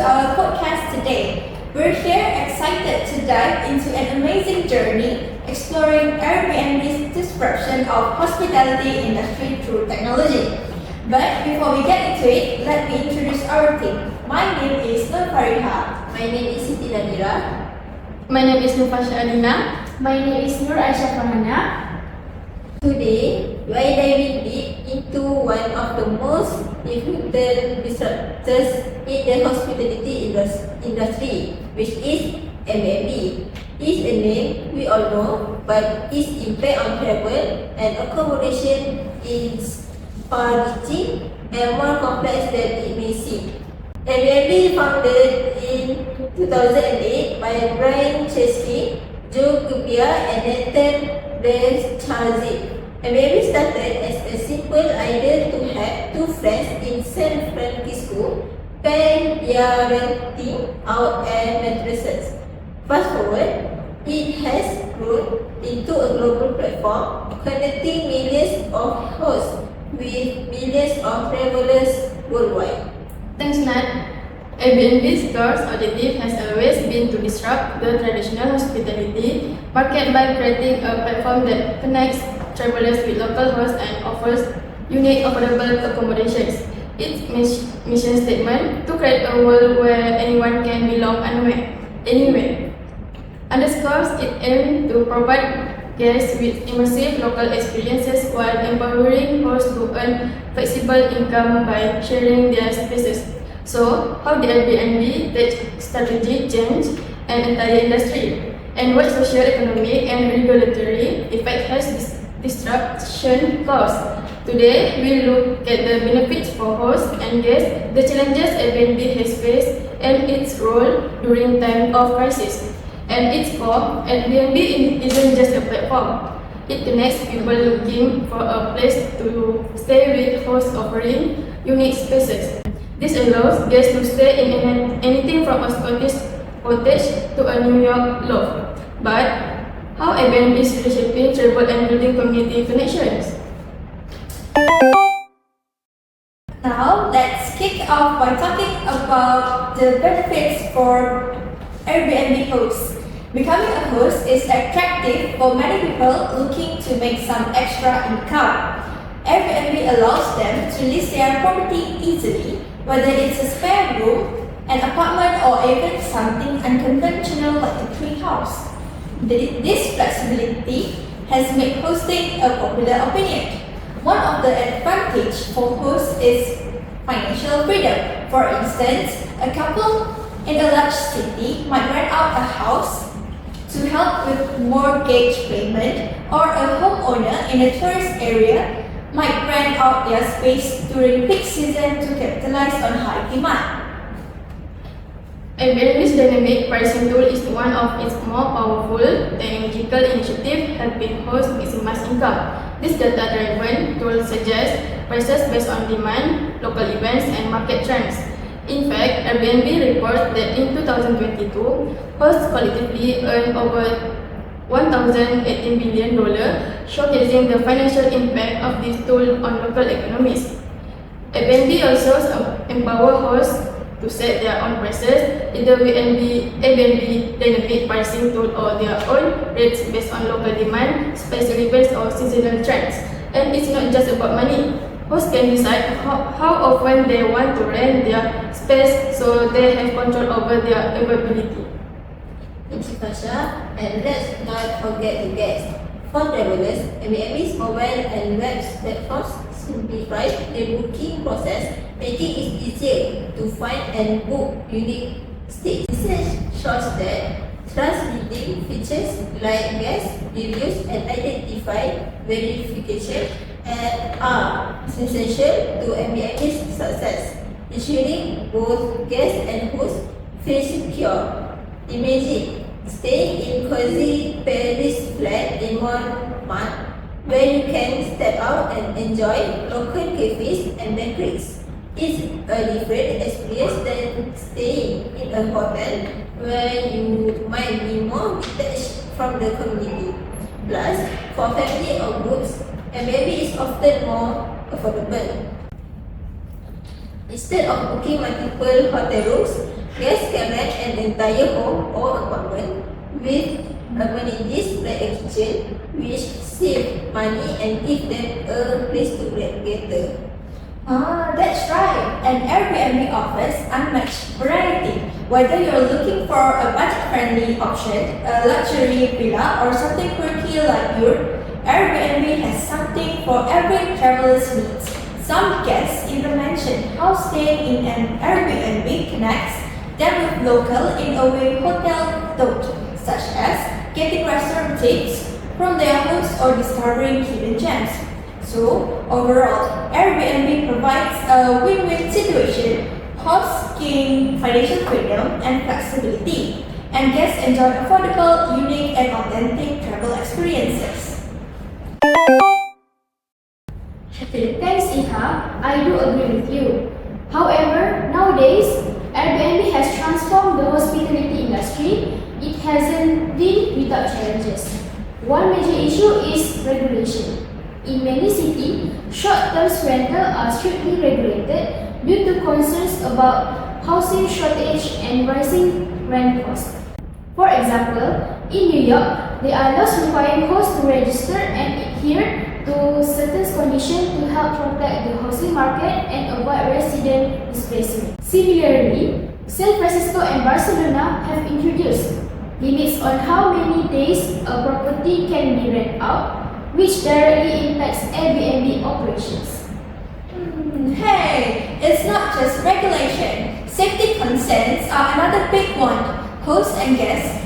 our podcast today. We're here excited to dive into an amazing journey exploring Airbnb's disruption of hospitality industry through technology. But before we get into it, let me introduce our team. My name is Nur Fariha. My name is Siti Nadira. My name is Nufasha Alina. My name is Nur Aisyah Farhana. Today, we are diving deep into one of the most pivotal disruptors in the hospitality industry, which is Airbnb. It's a name we all know, but its impact on travel and accommodation is far-reaching and more complex than it may seem. Airbnb, founded in 2008 by Brian Chesky, Joe Kupia, and Nathan Charzik. Airbnb started as a simple idea to have two friends in San Francisco pair their renting out air mattresses. Fast forward, it has grown into a global platform connecting millions of hosts with millions of travelers worldwide. Thanks, Nat. Airbnb's core objective has always been to disrupt the traditional hospitality market by creating a platform that connects travelers with local hosts and offers unique, affordable accommodations. Its mission statement, to create a world where anyone can belong anywhere, underscores its aim to provide guests with immersive local experiences while empowering hosts to earn flexible income by sharing their spaces. So, how did Airbnb tech strategy change an entire industry? And what socio-economic and regulatory effect has this disruption caused? Today, we look at the benefits for hosts and guests, the challenges Airbnb has faced, and its role during time of crisis. At its core, Airbnb isn't just a platform. It connects people looking for a place to stay with hosts offering unique spaces. This allows guests to stay in anything from a Scottish cottage to a New York loft. But how Airbnb is reshaping travel and building community connections? Now, let's kick off by talking about the benefits for Airbnb hosts. Becoming a host is attractive for many people looking to make some extra income. Airbnb allows them to list their property easily, whether it's a spare room, an apartment, or even something unconventional like a tree house. This flexibility has made hosting a popular opinion. One of the advantages for hosts is financial freedom. For instance, a couple in a large city might rent out a house to help with mortgage payment, or a homeowner in a tourist area might rent out their space during peak season to capitalize on high demand. Airbnb's dynamic pricing tool is one of its more powerful technological initiatives helping hosts maximize income. This data-driven tool suggests prices based on demand, local events, and market trends. In fact, Airbnb reports that in 2022, hosts collectively earned over $1,018 billion, showcasing the financial impact of this tool on local economies. Airbnb also empowers hosts to set their own prices, either with Airbnb dynamic pricing tool or their own rates based on local demand, special events, or seasonal trends. And it's not just about money. Hosts can decide how often they want to rent their space, so they have control over their availability. Thank you, Fasha. And let's not forget the guests. For travelers, Airbnb's mobile and web platforms simplify the booking process, making it easier to find and book unique stays. Research shows that trust-building features like guest reviews and identify verification are essential to Airbnb's success, ensuring both guests and hosts feel secure. Imagine staying in cozy Paris flat in 1 month, where you can step out and enjoy local cafes and bakeries. It's a different experience than staying in a hotel where you might be more detached from the community. Plus, for family or groups, Airbnb is often more affordable. Instead of booking multiple hotel rooms, entire home or apartment with amenities like a kitchen, which save money and give them a place to gather. That's right. And Airbnb offers unmatched variety. Whether you're looking for a budget-friendly option, a luxury villa, or something quirky like your Airbnb has something for every traveler's needs. Some guests even mention how staying in an Airbnb connects them with local in a way hotel don't, such as getting restaurant tips from their hosts or discovering hidden gems. So, overall, Airbnb provides a win-win situation. Hosts gain financial freedom and flexibility, and guests enjoy affordable, unique, and authentic travel experiences. Thanks, Iha. I do agree with you. However, nowadays, Airbnb has transformed the hospitality industry. It hasn't been without challenges. One major issue is regulation. In many cities, short-term rentals are strictly regulated due to concerns about housing shortage and rising rent costs. For example, in New York, there are laws requiring hosts to register and adhere to certain conditions to help protect the housing market and avoid resident displacement. Similarly, San Francisco and Barcelona have introduced limits on how many days a property can be rented out, which directly impacts Airbnb operations. Hey, it's not just regulation. Safety concerns are another big one. Hosts and guests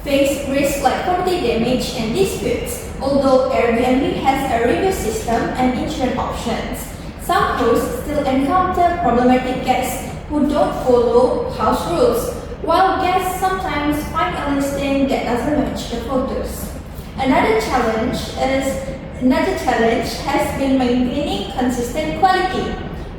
face risks like property damage and disputes. Although Airbnb has a review system and insurance options, some hosts still encounter problematic guests who don't follow house rules, while guests sometimes find a listing that doesn't match the photos. Another challenge has been maintaining consistent quality,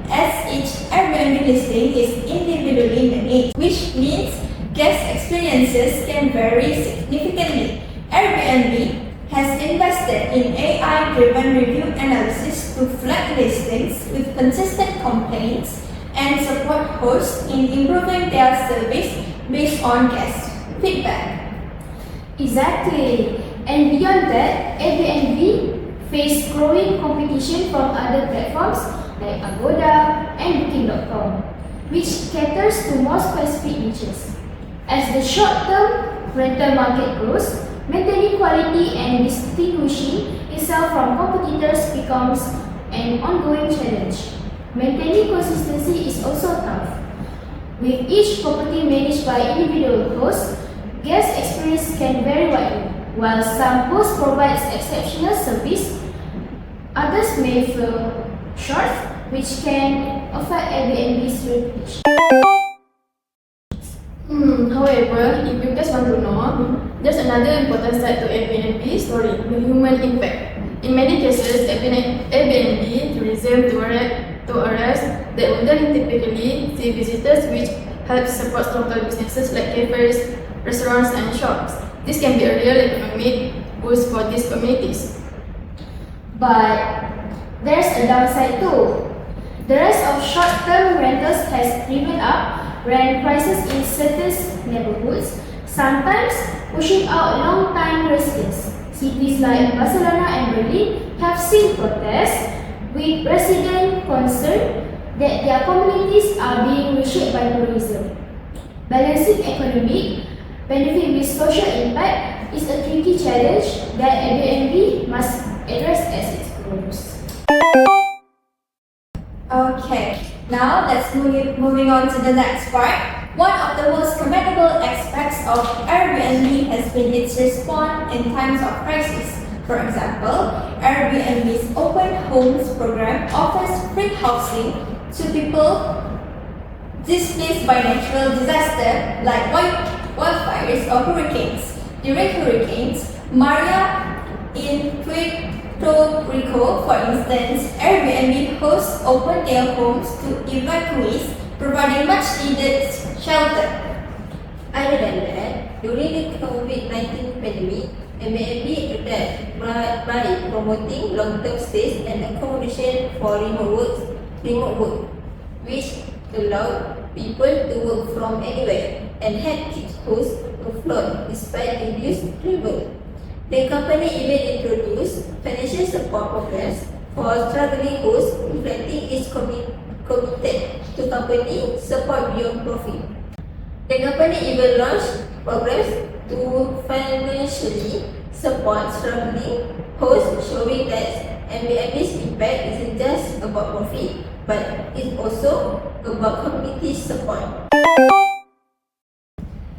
as each Airbnb listing is individually managed, which means guest experiences can vary significantly. Airbnb has invested in AI-driven review analysis to flag listings with consistent complaints and support hosts in improving their service based on guest feedback. Exactly. And beyond that, Airbnb face growing competition from other platforms like Agoda and Booking.com, which caters to more specific niches. As the short-term rental market grows, maintaining quality and distinguishing itself from competitors becomes an ongoing challenge. Maintaining consistency is also tough. With each property managed by individual hosts, guest experience can vary widely. While some hosts provide exceptional service, others may fall short, which can affect Airbnb's reputation. However, if you guys want to know, there's another important side to Airbnb story, the human impact. In many cases, Airbnb reserved to areas that wouldn't typically see visitors, which helps support local businesses like cafes, restaurants, and shops. This can be a real economic boost for these communities. But there's a downside too. The rise of short-term rentals has driven up rent prices in certain neighborhoods, sometimes pushing out long-time residents. Cities like Barcelona and Berlin have seen protests, with residents concerned that their communities are being reshaped by tourism. Balancing economic benefit with social impact is a tricky challenge that Airbnb must address as it grows. Okay, now let's moving on to the next part. One of the most commendable aspects of Airbnb has been its response in times of crisis. For example, Airbnb's Open Homes program offers free housing to people displaced by natural disaster like wildfires or hurricanes. During hurricanes, Maria in Puerto Rico, for instance, Airbnb hosts opened their homes to evacuees, providing much-needed shelter. Other than that, during the COVID-19 pandemic, Airbnb adapted by promoting long-term stays and accommodation for remote work, which allowed people to work from anywhere and help keep hosts afloat despite reduced travel. The company even introduced financial support programs for struggling hosts, reflecting its committed to company support beyond profit. The company even launched programs to financially support struggling hosts, showing that Airbnb's impact isn't just about profit, but it's also about community support.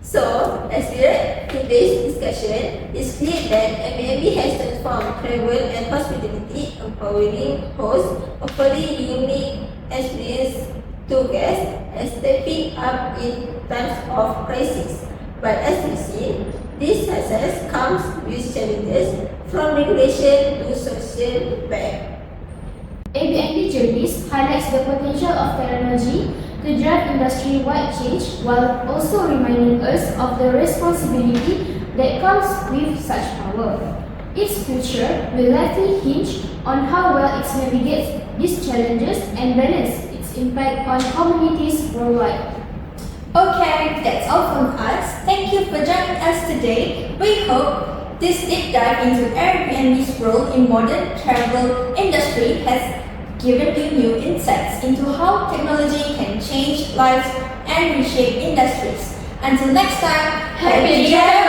So, as we read today's discussion, it's clear that Airbnb has transformed travel and hospitality, empowering hosts, offering unique experience to guests, and stepping up in times of crisis. But as we see, this success comes with challenges from regulation to social impact. Airbnb journeys highlights the potential of technology to drive industry-wide change while also reminding us of the responsibility that comes with such power. Its future will likely hinge on how well it navigates these challenges and balance its impact on communities worldwide. Okay, that's all from us. Thank you for joining us today. We hope this deep dive into Airbnb's role in modern travel industry has given you new insights into how technology can change lives and reshape industries. Until next time, Happy travel!